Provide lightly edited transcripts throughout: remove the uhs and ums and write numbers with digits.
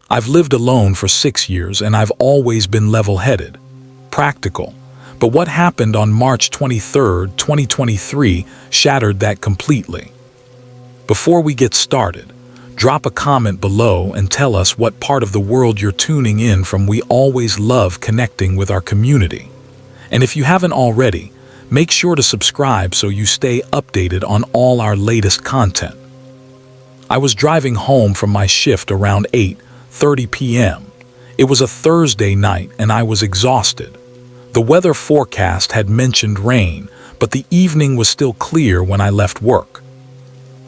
I've lived alone for 6 years and I've always been level-headed, practical. But what happened on March 23rd, 2023 shattered that completely. Before we get started, drop a comment below and tell us what part of the world you're tuning in from. We always love connecting with our community. And if you haven't already, make sure to subscribe so you stay updated on all our latest content. I was driving home from my shift around 8:30 p.m. It was a Thursday night and I was exhausted. The weather forecast had mentioned rain, but the evening was still clear when I left work.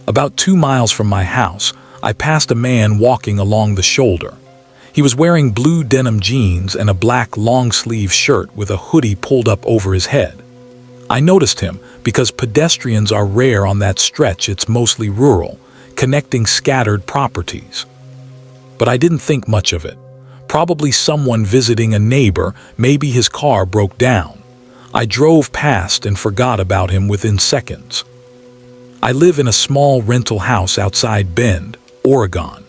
About 2 miles from my house, I passed a man walking along the shoulder. He was wearing blue denim jeans and a black long-sleeve shirt with a hoodie pulled up over his head. I noticed him because pedestrians are rare on that stretch. It's mostly rural, connecting scattered properties. But I didn't think much of it. Probably someone visiting a neighbor, maybe his car broke down. I drove past and forgot about him within seconds. I live in a small rental house outside Bend, Oregon.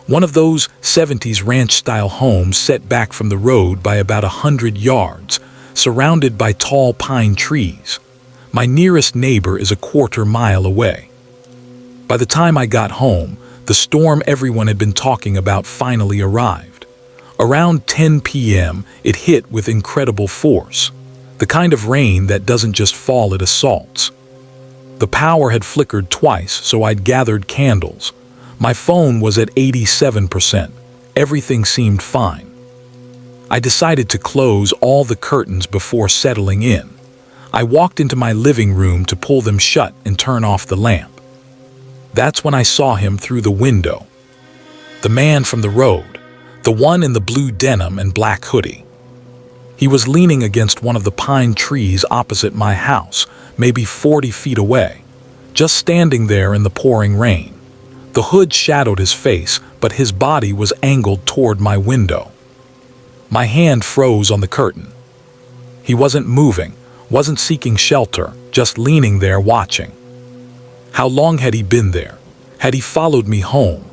One of those 70s ranch-style homes set back from the road by about 100 yards, surrounded by tall pine trees. My nearest neighbor is a quarter-mile away. By the time I got home, the storm everyone had been talking about finally arrived. Around 10 p.m., it hit with incredible force, the kind of rain that doesn't just fall, it assaults. The power had flickered twice, so I'd gathered candles. My phone was at 87%. Everything seemed fine. I decided to close all the curtains before settling in. I walked into my living room to pull them shut and turn off the lamp. That's when I saw him through the window. The man from the road, the one in the blue denim and black hoodie. He was leaning against one of the pine trees opposite my house, maybe 40 feet away, just standing there in the pouring rain. The hood shadowed his face, but his body was angled toward my window. My hand froze on the curtain. He wasn't moving, wasn't seeking shelter, just leaning there watching. How long had he been there? Had he followed me home?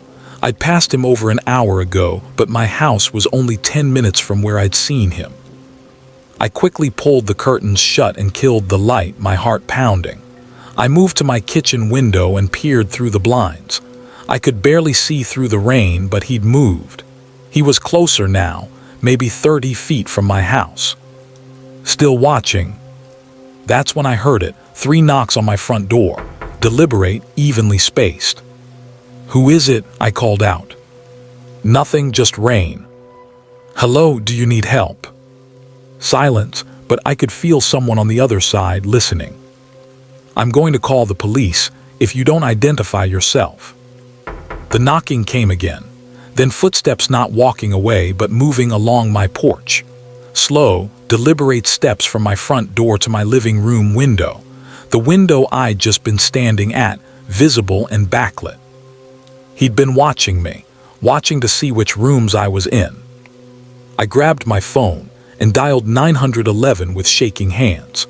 I'd passed him over an hour ago, but my house was only 10 minutes from where I'd seen him. I quickly pulled the curtains shut and killed the light, my heart pounding. I moved to my kitchen window and peered through the blinds. I could barely see through the rain, but he'd moved. He was closer now, maybe 30 feet from my house. Still watching. That's when I heard it, 3 knocks on my front door, deliberate, evenly spaced. "Who is it?" I called out. "Nothing, just rain." "Hello, do you need help?" Silence, but I could feel someone on the other side listening. "I'm going to call the police if you don't identify yourself." The knocking came again, then footsteps not walking away but moving along my porch. Slow, deliberate steps from my front door to my living room window, the window I'd just been standing at, visible and backlit. He'd been watching me, watching to see which rooms I was in. I grabbed my phone and dialed 911 with shaking hands.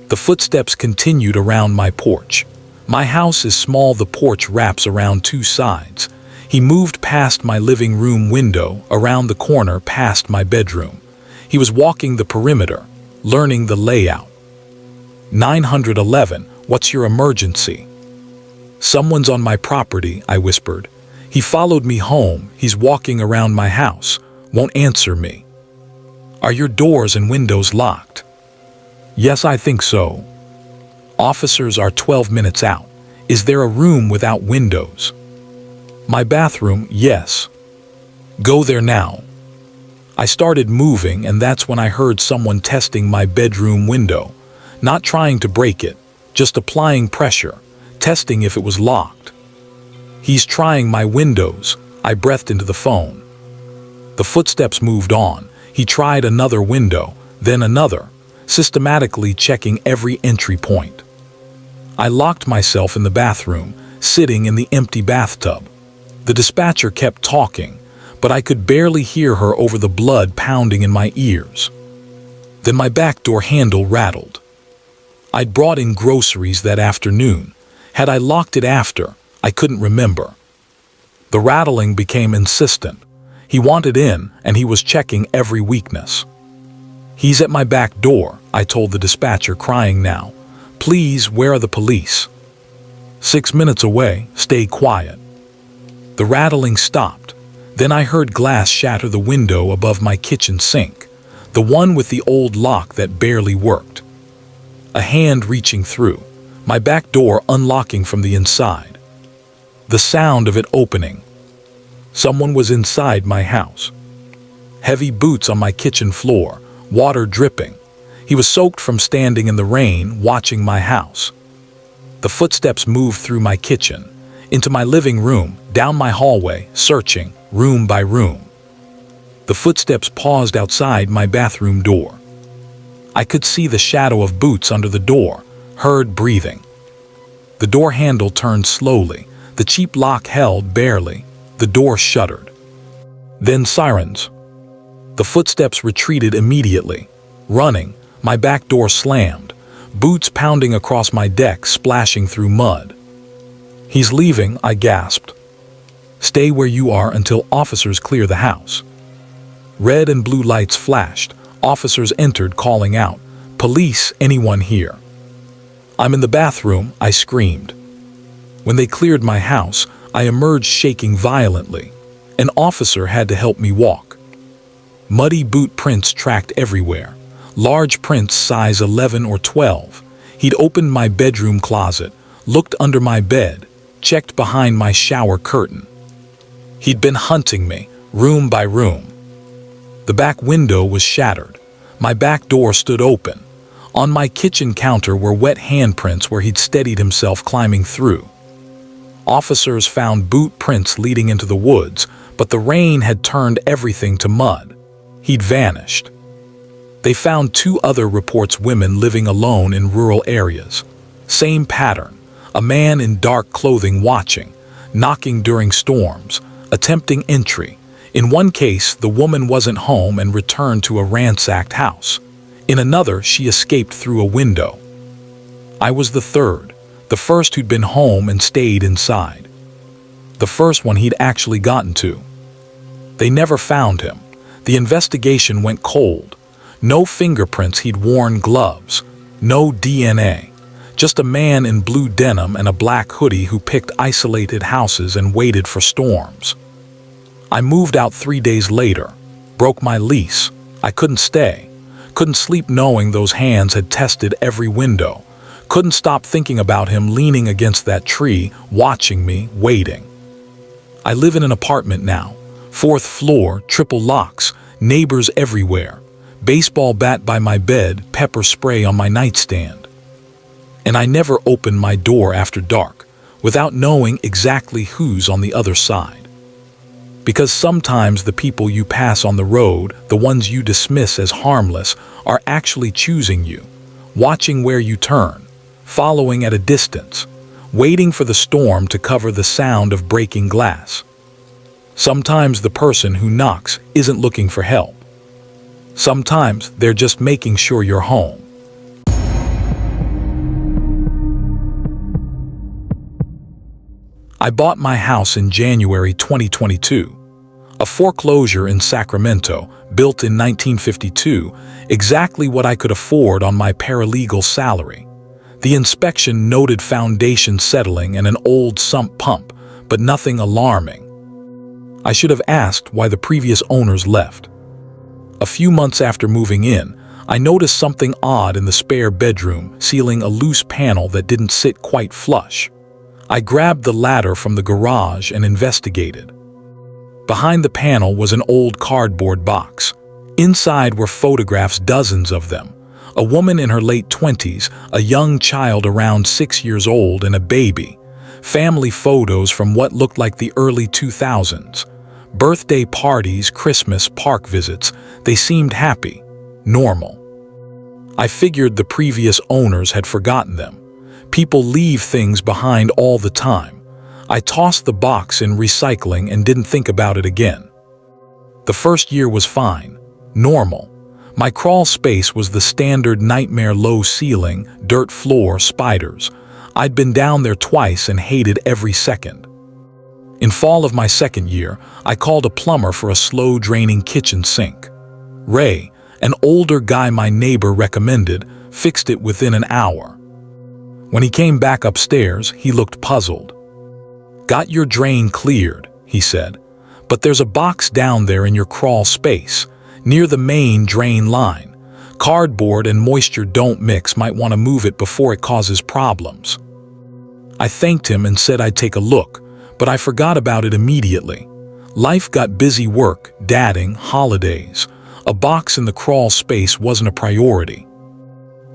The footsteps continued around my porch. My house is small, the porch wraps around 2 sides. He moved past my living room window, around the corner past my bedroom. He was walking the perimeter, learning the layout. 911, what's your emergency? Someone's on my property, I whispered. He followed me home, he's walking around my house, won't answer me. Are your doors and windows locked? Yes, I think so. Officers are 12 minutes out. Is there a room without windows? My bathroom, yes. Go there now. I started moving, and that's when I heard someone testing my bedroom window. Not trying to break it, just applying pressure, testing if it was locked. He's trying my windows, I breathed into the phone. The footsteps moved on. He tried another window, then another, systematically checking every entry point. I locked myself in the bathroom, sitting in the empty bathtub. The dispatcher kept talking, but I could barely hear her over the blood pounding in my ears. Then my back door handle rattled. I'd brought in groceries that afternoon. Had I locked it after, I couldn't remember. The rattling became insistent. He wanted in, and he was checking every weakness. "He's at my back door," I told the dispatcher, crying now. "Please, where are the police?" "6 minutes away, stay quiet." The rattling stopped. Then I heard glass shatter the window above my kitchen sink, the one with the old lock that barely worked. A hand reaching through, my back door unlocking from the inside. The sound of it opening. Someone was inside my house. Heavy boots on my kitchen floor, water dripping. He was soaked from standing in the rain, watching my house. The footsteps moved through my kitchen, into my living room, down my hallway, searching, room by room. The footsteps paused outside my bathroom door. I could see the shadow of boots under the door, heard breathing. The door handle turned slowly, the cheap lock held barely, the door shuddered. Then sirens. The footsteps retreated immediately. Running, my back door slammed, boots pounding across my deck, splashing through mud. "He's leaving," I gasped. "Stay where you are until officers clear the house." Red and blue lights flashed. Officers entered, calling out, "Police, anyone here?" "I'm in the bathroom," I screamed. When they cleared my house, I emerged shaking violently. An officer had to help me walk. Muddy boot prints tracked everywhere. Large prints size 11 or 12. He'd opened my bedroom closet, looked under my bed, checked behind my shower curtain. He'd been hunting me, room by room. The back window was shattered. My back door stood open. On my kitchen counter were wet handprints where he'd steadied himself climbing through. Officers found boot prints leading into the woods, but the rain had turned everything to mud. He'd vanished. They found 2 other reports, women living alone in rural areas. Same pattern, a man in dark clothing watching, knocking during storms, attempting entry. In one case, the woman wasn't home and returned to a ransacked house. In another, she escaped through a window. I was the third, the first who'd been home and stayed inside. The first one he'd actually gotten to. They never found him. The investigation went cold. No fingerprints, he'd worn gloves. No DNA. Just a man in blue denim and a black hoodie who picked isolated houses and waited for storms. I moved out 3 days later. Broke my lease. I couldn't stay. Couldn't sleep knowing those hands had tested every window. Couldn't stop thinking about him leaning against that tree, watching me, waiting. I live in an apartment now. 4th floor, triple locks, neighbors everywhere. Baseball bat by my bed, pepper spray on my nightstand. And I never open my door after dark, without knowing exactly who's on the other side. Because sometimes the people you pass on the road, the ones you dismiss as harmless, are actually choosing you, watching where you turn, following at a distance, waiting for the storm to cover the sound of breaking glass. Sometimes the person who knocks isn't looking for help. Sometimes they're just making sure you're home. I bought my house in January 2022. A foreclosure in Sacramento, built in 1952, exactly what I could afford on my paralegal salary. The inspection noted foundation settling and an old sump pump, but nothing alarming. I should have asked why the previous owners left. A few months after moving in, I noticed something odd in the spare bedroom ceiling, a loose panel that didn't sit quite flush. I grabbed the ladder from the garage and investigated. Behind the panel was an old cardboard box. Inside were photographs, dozens of them. A woman in her late 20s, a young child around 6 years old, and a baby. Family photos from what looked like the early 2000s. Birthday parties, Christmas, park visits. They seemed happy, normal. I figured the previous owners had forgotten them. People leave things behind all the time. I tossed the box in recycling and didn't think about it again. The first year was fine, normal. My crawl space was the standard nightmare: low ceiling, dirt floor, spiders. I'd been down there twice and hated every second. In fall of my second year, I called a plumber for a slow-draining kitchen sink. Ray, an older guy my neighbor recommended, fixed it within an hour. When he came back upstairs, he looked puzzled. "Got your drain cleared," he said, "but there's a box down there in your crawl space, near the main drain line. Cardboard and moisture don't mix, might want to move it before it causes problems." I thanked him and said I'd take a look, but I forgot about it immediately. Life got busy, work, dadding, holidays. A box in the crawl space wasn't a priority.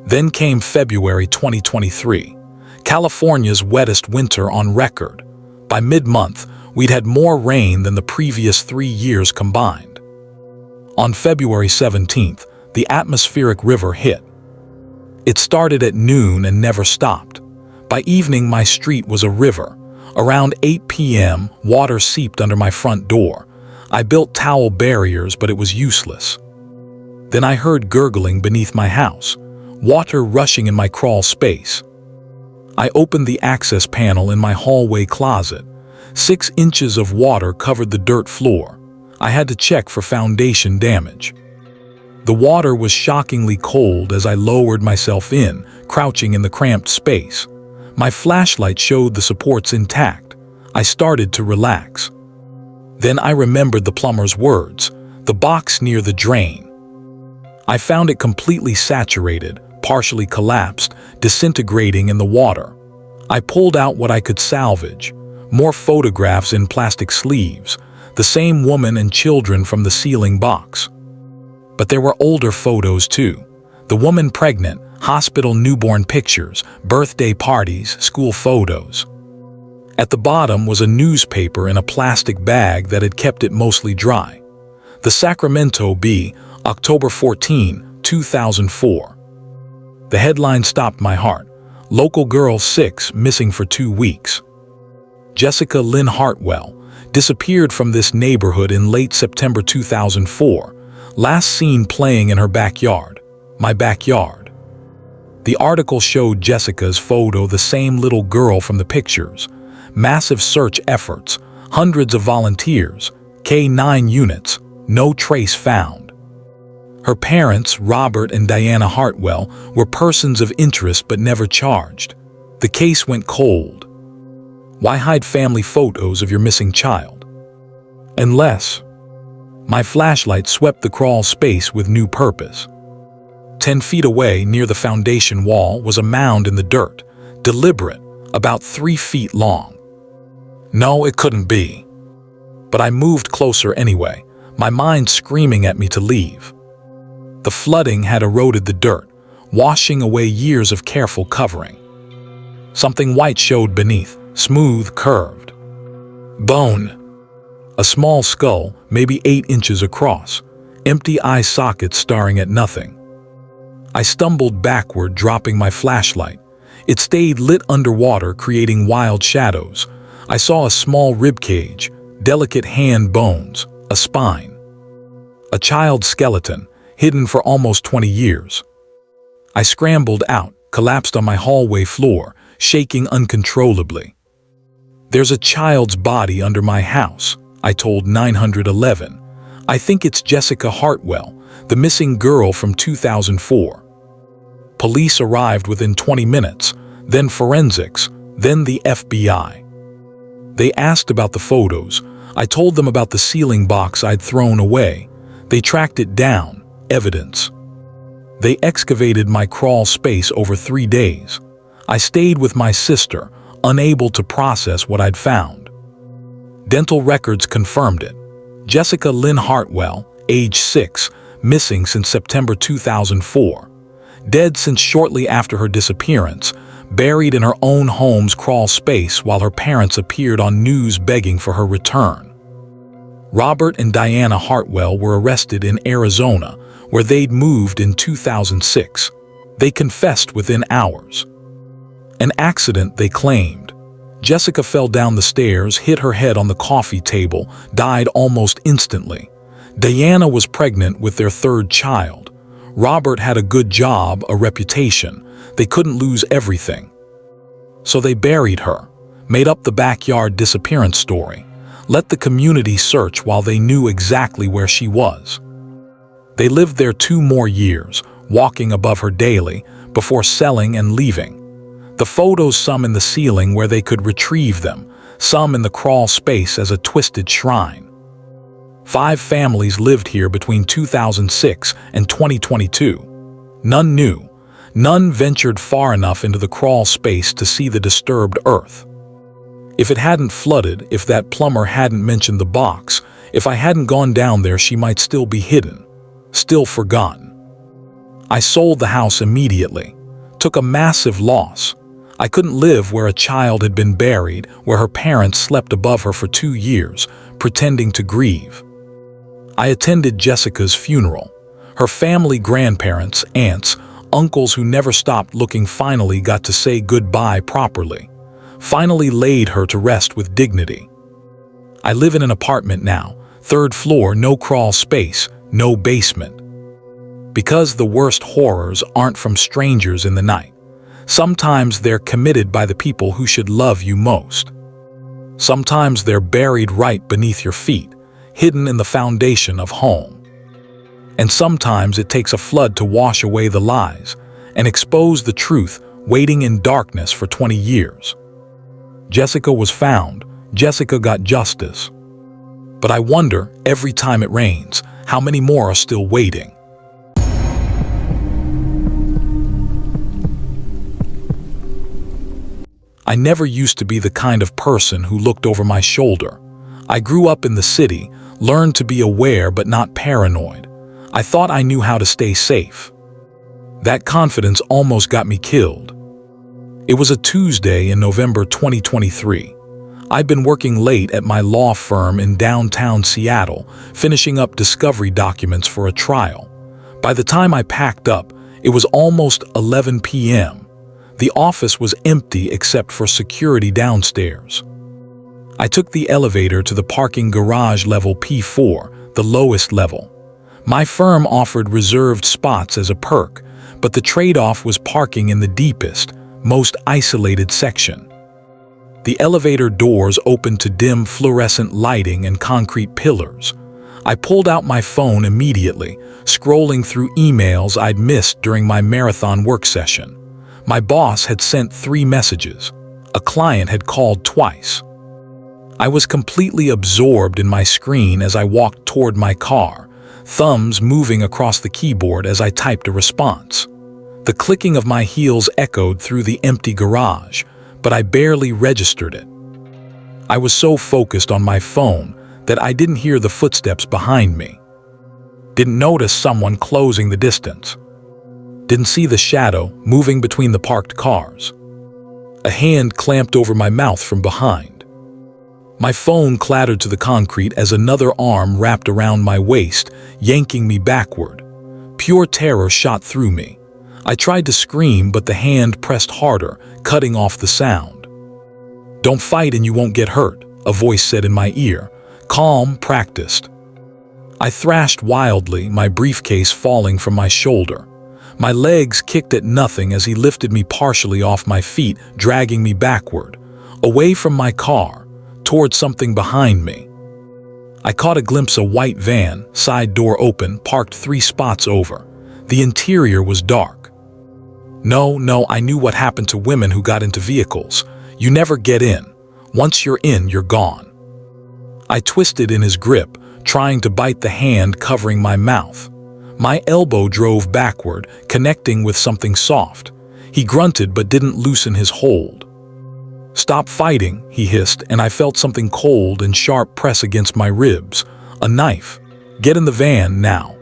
Then came February 2023, California's wettest winter on record. By mid-month, we'd had more rain than the previous 3 years combined. On February 17th, the atmospheric river hit. It started at noon and never stopped. By evening, my street was a river. Around 8 p.m., water seeped under my front door. I built towel barriers, but it was useless. Then I heard gurgling beneath my house, water rushing in my crawl space. I opened the access panel in my hallway closet. 6 inches of water covered the dirt floor. I had to check for foundation damage. The water was shockingly cold as I lowered myself in, crouching in the cramped space. My flashlight showed the supports intact. I started to relax. Then I remembered the plumber's words, the box near the drain. I found it completely saturated, partially collapsed, disintegrating in the water. I pulled out what I could salvage. More photographs in plastic sleeves, the same woman and children from the ceiling box. But there were older photos too. The woman pregnant, hospital newborn pictures, birthday parties, school photos. At the bottom was a newspaper in a plastic bag that had kept it mostly dry. The Sacramento Bee, October 14, 2004. The headline stopped my heart. Local girl 6 missing for 2 weeks. Jessica Lynn Hartwell disappeared from this neighborhood in late September 2004, last seen playing in her backyard, my backyard. The article showed Jessica's photo, the same little girl from the pictures. Massive search efforts, hundreds of volunteers, K-9 units, no trace found. Her parents, Robert and Diana Hartwell, were persons of interest but never charged. The case went cold. Why hide family photos of your missing child? Unless my flashlight swept the crawl space with new purpose. 10 feet away, near the foundation wall, was a mound in the dirt, deliberate, about 3 feet long. No, it couldn't be. But I moved closer anyway, my mind screaming at me to leave. The flooding had eroded the dirt, washing away years of careful covering. Something white showed beneath, smooth, curved. Bone. A small skull, maybe 8 inches across, empty eye sockets staring at nothing. I stumbled backward, dropping my flashlight. It stayed lit underwater, creating wild shadows. I saw a small rib cage, delicate hand bones, a spine. A child's skeleton, hidden for almost 20 years. I scrambled out, collapsed on my hallway floor, shaking uncontrollably. "There's a child's body under my house," I told 911. "I think it's Jessica Hartwell, the missing girl from 2004. Police arrived within 20 minutes, then forensics, then the FBI. They asked about the photos. I told them about the ceiling box I'd thrown away. They tracked it down, evidence. They excavated my crawl space over 3 days. I stayed with my sister, unable to process what I'd found. Dental records confirmed it. Jessica Lynn Hartwell, age 6, missing since September 2004. Dead since shortly after her disappearance, buried in her own home's crawl space while her parents appeared on news begging for her return. Robert and Diana Hartwell were arrested in Arizona, where they'd moved in 2006. They confessed within hours. An accident, they claimed. Jessica fell down the stairs, hit her head on the coffee table, died almost instantly. Diana was pregnant with their 3rd child. Robert had a good job, a reputation. They couldn't lose everything. So they buried her, made up the backyard disappearance story. Let the community search while they knew exactly where she was. They lived there 2 more years, walking above her daily, before selling and leaving. The photos, some in the ceiling where they could retrieve them, some in the crawl space as a twisted shrine. 5 families lived here between 2006 and 2022. None knew. None ventured far enough into the crawl space to see the disturbed earth. If it hadn't flooded, if that plumber hadn't mentioned the box, if I hadn't gone down there, she might still be hidden, still forgotten. I sold the house immediately. Took a massive loss. I couldn't live where a child had been buried, where her parents slept above her for 2 years, pretending to grieve. I attended Jessica's funeral. Her family, grandparents, aunts, uncles who never stopped looking, finally got to say goodbye properly. Finally laid her to rest with dignity. I live in an apartment now, 3rd floor, no crawl space, no basement. Because the worst horrors aren't from strangers in the night. Sometimes they're committed by the people who should love you most. Sometimes they're buried right beneath your feet, hidden in the foundation of home. And sometimes it takes a flood to wash away the lies and expose the truth, waiting in darkness for 20 years. Jessica was found. Jessica got justice. But I wonder, every time it rains, how many more are still waiting? I never used to be the kind of person who looked over my shoulder. I grew up in the city, learned to be aware but not paranoid. I thought I knew how to stay safe. That confidence almost got me killed. It was a Tuesday in November 2023. I'd been working late at my law firm in downtown Seattle, finishing up discovery documents for a trial. By the time I packed up, it was almost 11 p.m. The office was empty except for security downstairs. I took the elevator to the parking garage level P4, the lowest level. My firm offered reserved spots as a perk, but the trade-off was parking in the deepest, most isolated section. The elevator doors opened to dim fluorescent lighting and concrete pillars. I pulled out my phone immediately, scrolling through emails I'd missed during my marathon work session. My boss had sent 3 messages. A client had called twice. I was completely absorbed in my screen as I walked toward my car, thumbs moving across the keyboard as I typed a response. The clicking of my heels echoed through the empty garage, but I barely registered it. I was so focused on my phone that I didn't hear the footsteps behind me. Didn't notice someone closing the distance. Didn't see the shadow moving between the parked cars. A hand clamped over my mouth from behind. My phone clattered to the concrete as another arm wrapped around my waist, yanking me backward. Pure terror shot through me. I tried to scream, but the hand pressed harder, cutting off the sound. "Don't fight and you won't get hurt," a voice said in my ear. Calm, practiced. I thrashed wildly, my briefcase falling from my shoulder. My legs kicked at nothing as he lifted me partially off my feet, dragging me backward, away from my car, towards something behind me. I caught a glimpse of a white van, side door open, parked 3 spots over. The interior was dark. No, I knew what happened to women who got into vehicles. You never get in. Once you're in, you're gone. I twisted in his grip, trying to bite the hand covering my mouth. My elbow drove backward, connecting with something soft. He grunted but didn't loosen his hold. "Stop fighting," he hissed, and I felt something cold and sharp press against my ribs. A knife. "Get in the van now."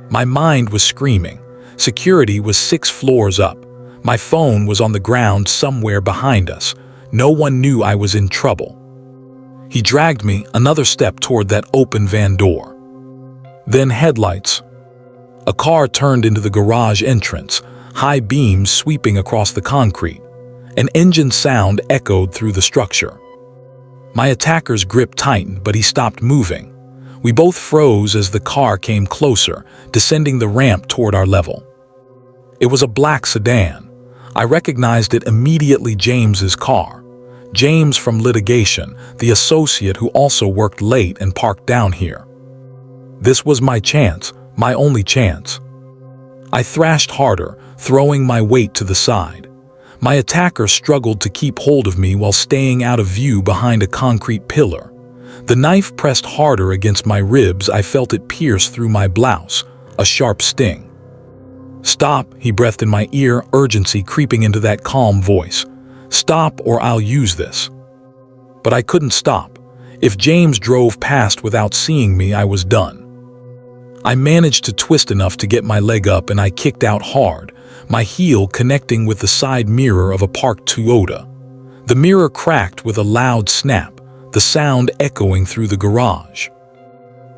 My mind was screaming. Security was 6 floors up. My phone was on the ground somewhere behind us. No one knew I was in trouble. He dragged me another step toward that open van door. Then headlights. A car turned into the garage entrance, high beams sweeping across the concrete. An engine sound echoed through the structure. My attacker's grip tightened, but he stopped moving. We both froze as the car came closer, descending the ramp toward our level. It was a black sedan. I recognized it immediately, James's car. James from litigation, the associate who also worked late and parked down here. This was my chance, my only chance. I thrashed harder, throwing my weight to the side. My attacker struggled to keep hold of me while staying out of view behind a concrete pillar. The knife pressed harder against my ribs. I felt it pierce through my blouse, a sharp sting. "Stop," he breathed in my ear, urgency creeping into that calm voice. "Stop or I'll use this." But I couldn't stop. If James drove past without seeing me, I was done. I managed to twist enough to get my leg up and I kicked out hard, my heel connecting with the side mirror of a parked Toyota. The mirror cracked with a loud snap, the sound echoing through the garage.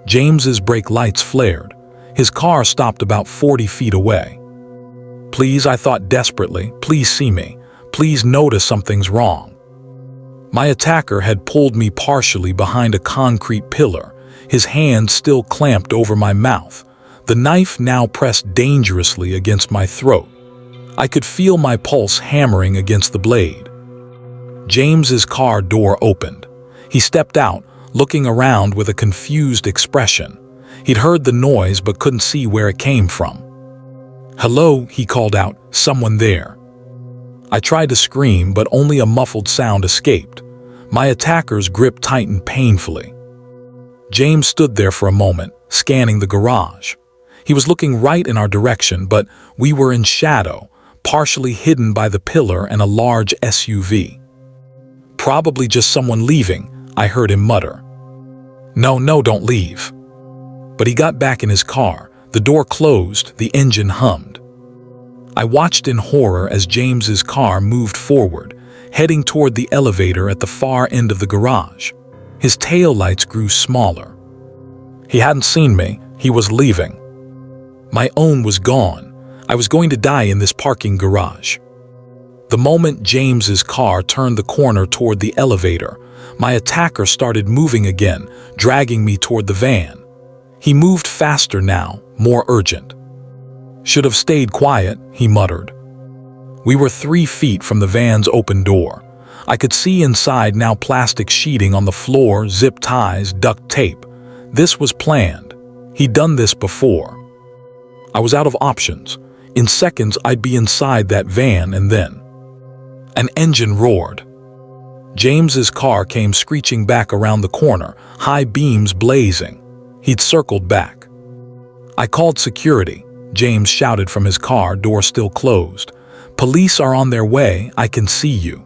James's brake lights flared. His car stopped about 40 feet away. "Please," I thought desperately, "please see me. Please notice something's wrong." My attacker had pulled me partially behind a concrete pillar, his hand still clamped over my mouth, the knife now pressed dangerously against my throat. I could feel my pulse hammering against the blade. James's car door opened. He stepped out, looking around with a confused expression. He'd heard the noise but couldn't see where it came from. "Hello," he called out, "someone there?" I tried to scream, but only a muffled sound escaped. My attacker's grip tightened painfully. James stood there for a moment, scanning the garage. He was looking right in our direction, but we were in shadow, partially hidden by the pillar and a large SUV. "Probably just someone leaving," I heard him mutter. No, don't leave." But he got back in his car. The door closed, the engine hummed. I watched in horror as James's car moved forward, heading toward the elevator at the far end of the garage. His taillights grew smaller. He hadn't seen me. He was leaving. My own was gone. I was going to die in this parking garage. The moment James's car turned the corner toward the elevator, my attacker started moving again, dragging me toward the van. He moved faster now, more urgent. "Should have stayed quiet," he muttered. We were 3 feet from the van's open door. I could see inside now, plastic sheeting on the floor, zip ties, duct tape. This was planned. He'd done this before. I was out of options. In seconds, I'd be inside that van, and then an engine roared. James's car came screeching back around the corner, high beams blazing. He'd circled back. "I called security," James shouted from his car, door still closed. "Police are on their way. I can see you."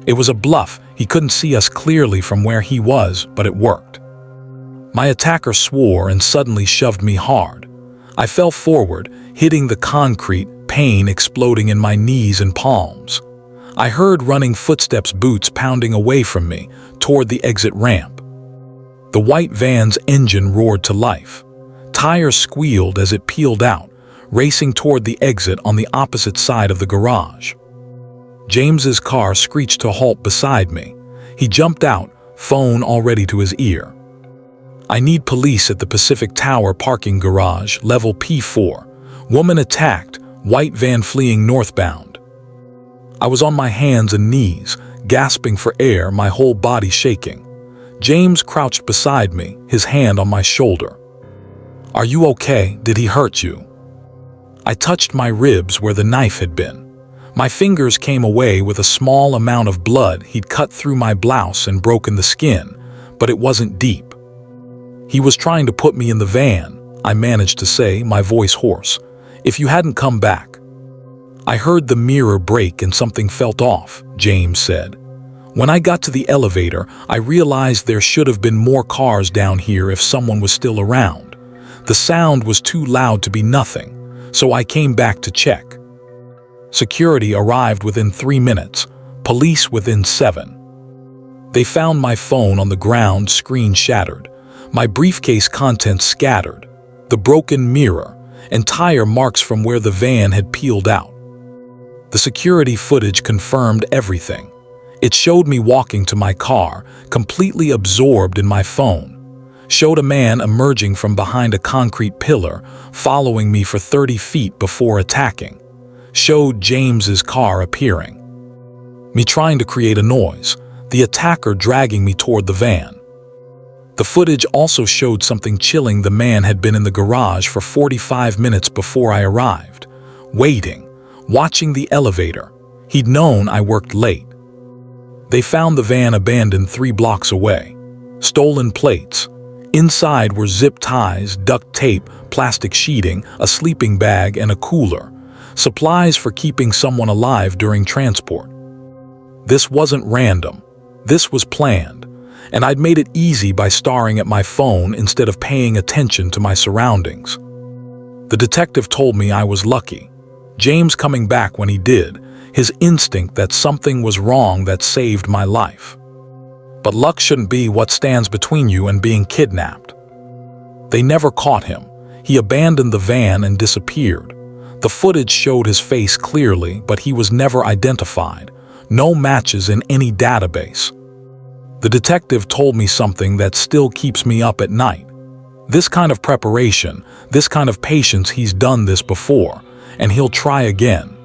It was a bluff. He couldn't see us clearly from where he was, but it worked. My attacker swore and suddenly shoved me hard. I fell forward, hitting the concrete, pain exploding in my knees and palms. I heard running footsteps, boots pounding away from me, toward the exit ramp. The white van's engine roared to life. Tires squealed as it peeled out, racing toward the exit on the opposite side of the garage. James's car screeched to a halt beside me. He jumped out, phone already to his ear. "I need police at the Pacific Tower parking garage, level P4. Woman attacked, white van fleeing northbound." I was on my hands and knees, gasping for air, my whole body shaking. James crouched beside me, his hand on my shoulder. "Are you okay? Did he hurt you?" I touched my ribs where the knife had been. My fingers came away with a small amount of blood. He'd cut through my blouse and broken the skin, but it wasn't deep. "He was trying to put me in the van," I managed to say, my voice hoarse. "If you hadn't come back." "I heard the mirror break and something felt off," James said. "When I got to the elevator, I realized there should have been more cars down here if someone was still around. The sound was too loud to be nothing, so I came back to check." Security arrived within 3 minutes, police within 7. They found my phone on the ground, screen shattered, my briefcase contents scattered, the broken mirror, and tire marks from where the van had peeled out. The security footage confirmed everything. It showed me walking to my car, completely absorbed in my phone. Showed a man emerging from behind a concrete pillar, following me for 30 feet before attacking. Showed James's car appearing. me trying to create a noise, the attacker dragging me toward the van. The footage also showed something chilling. The man had been in the garage for 45 minutes before I arrived, waiting, watching the elevator. He'd known I worked late. They found the van abandoned 3 blocks away. Stolen plates. Inside were zip ties, duct tape, plastic sheeting, a sleeping bag, and a cooler. Supplies for keeping someone alive during transport. This wasn't random. This was planned. And I'd made it easy by staring at my phone instead of paying attention to my surroundings. The detective told me I was lucky. James coming back when he did, his instinct that something was wrong that saved my life. But luck shouldn't be what stands between you and being kidnapped. They never caught him. He abandoned the van and disappeared. The footage showed his face clearly, but he was never identified. No matches in any database. The detective told me something that still keeps me up at night. This kind of preparation, this kind of patience, he's done this before, and he'll try again.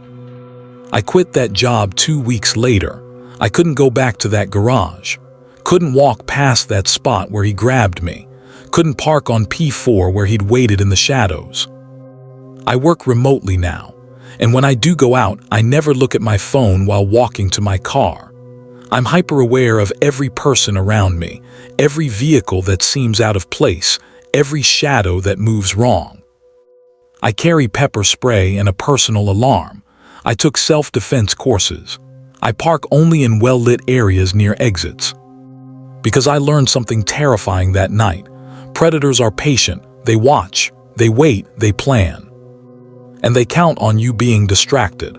I quit that job 2 weeks later. I couldn't go back to that garage. Couldn't walk past that spot where he grabbed me. Couldn't park on P4 where he'd waited in the shadows. I work remotely now, and when I do go out, I never look at my phone while walking to my car. I'm hyper-aware of every person around me, every vehicle that seems out of place, every shadow that moves wrong. I carry pepper spray and a personal alarm. I took self-defense courses. I park only in well-lit areas near exits. Because I learned something terrifying that night. Predators are patient. They watch, they wait, they plan. And they count on you being distracted.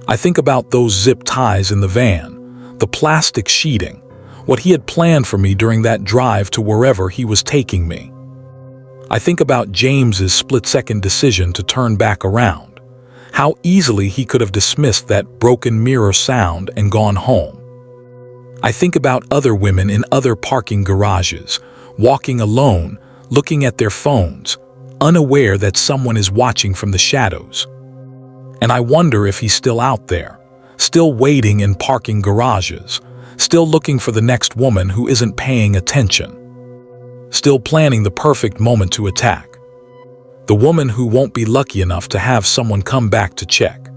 I think about those zip ties in the van, the plastic sheeting, what he had planned for me during that drive to wherever he was taking me. I think about James's split-second decision to turn back around, how easily he could have dismissed that broken mirror sound and gone home. I think about other women in other parking garages, walking alone, looking at their phones, unaware that someone is watching from the shadows. And I wonder if he's still out there, still waiting in parking garages, still looking for the next woman who isn't paying attention, still planning the perfect moment to attack, the woman who won't be lucky enough to have someone come back to check.